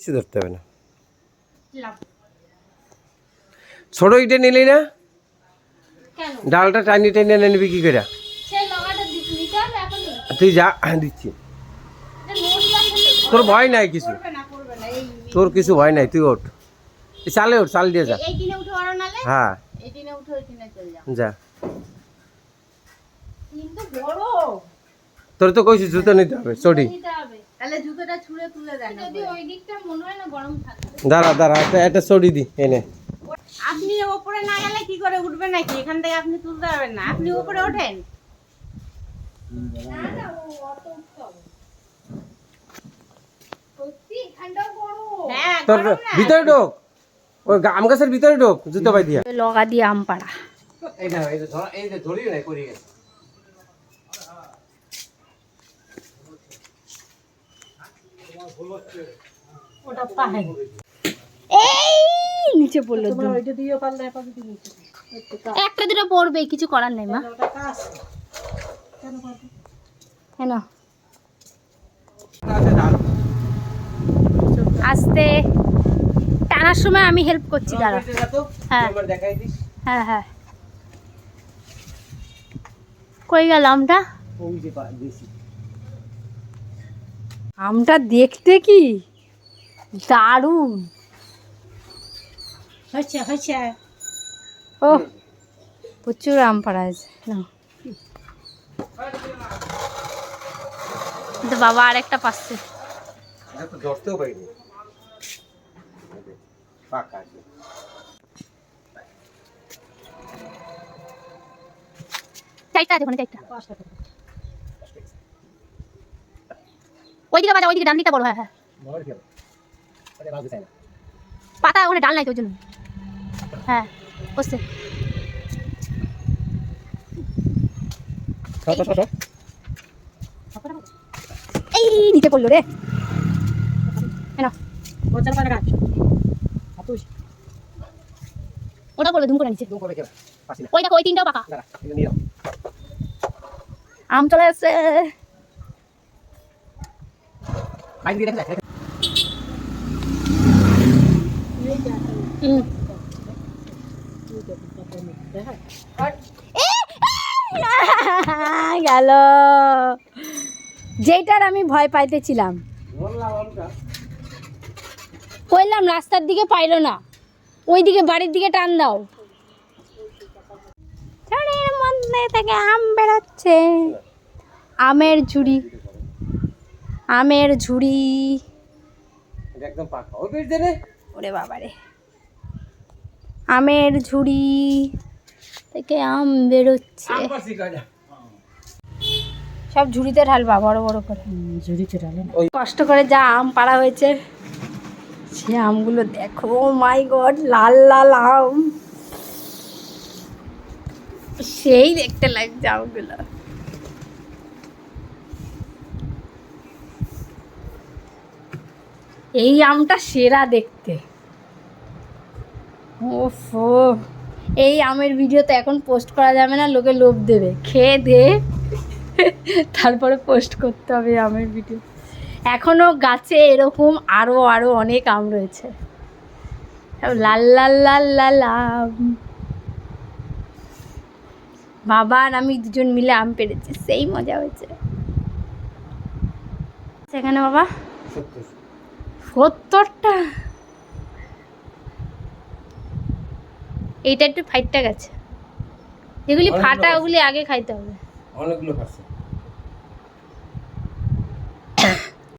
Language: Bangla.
কিচ্ছু ধরতে হবে না। ছোট ইটে নিলি না, ডালটা টানি টানি নিবি কি করে? তুই যা, দিচ্ছি। তোর ভয় নাই কিছু, তোর কিছু ভয় নাই, তুই ওঠ। চালে ওঠ, চাল দিয়ে যা। হ্যাঁ যা। তোর তো কইছি জুতো নিতে হবে, চটি। দাঁড়া দাঁড়া, একটা চটি দি এনে। আপনি উপরে না গেলে কি করে উঠবেন নাকি? এখান থেকে আপনি তুলতে পারবেন না, আপনি উপরে ওঠেন। তোর ভিতরে ঢোক, ওই আম গাছের ভিতরে ঢোক, জুতো পাই দিয়া। লগা দিয়ে আম পাড়া। এই যে ধরি নাই করি গেছে। ওটা পাহেন। এই নিচে পড়লো। একটা দুটো পড়বে, কিছু করার নেই মা। হ্যাঁ না, আস্তে টানার সময় আমি হেল্প করছি। দাঁড়া। হ্যাঁ হ্যাঁ হ্যাঁ, কই গেল আমটা? আমটা দেখতে কি দারুণ হয়েছে হয়েছে। ও প্রচুর আম পাড়া আছে না। কিন্তু বাবা আরেকটা পাচ্ছে। ধরতেও পারিনি, পাকা আছে। চারটা আছে ওখানে, চারটা। ওইদিকে বাজা, ওইদিকে ডান দিকটা বড়। হ্যাঁ হ্যাঁ, পাতা ওখানে ডাল নাই তো ওই জন্য। হ্যাঁ বসছে। এই নিচে পড়লো রে। ওটা পড়বে ধুম করে নিচে। ওই দেখো, ওই তিনটাও পাকা। আম চলে আসছে। গেল যেটার আমি ভয় পাইতেছিলাম। বললাম রাস্তার দিকে পাইলো না, ওইদিকে বাড়ির দিকে টান দাও। ঝুড়ির মধ্যে থেকে আম বেরোচ্ছে, আমের ঝুড়ি, আমের ঝুড়ি। একদম পাকা। ওই পেজ দে রে। ওরে বাবারে, আমের ঝুড়ি থেকে আম বেরোচ্ছে। সব ঝুড়িতে ঢালবা বড় বড় করে। ঝুড়িতে ঢালে কষ্ট করে যা আম পাড়া হয়েছে, সে আমগুলো দেখো। মাই গড, লাল লাল আম, সেই দেখতে লাগছে আমগুলো। এই আমটা সেরা দেখতে। ওফো, এই আমের ভিডিও তো এখন পোস্ট করা যাবে না, লোকে লোভ দেবে। খেয়ে দে তারপরে পোস্ট করতে হবে আমের ভিডিও। এখনো গাছে এরকম আরো আরো অনেক আম রয়েছে, লাল লাল লাল লাল আম। বাবা আর আমি দুজন মিলে আম পেড়েছি, সেই মজা হয়েছে। সেখানে বাবা 70টা। এইটা একটু ফাইটটা গেছে, যেগুলি ফাটা ওগুলি আগে খাইতে হবে। অনেকগুলো খাচ্ছে।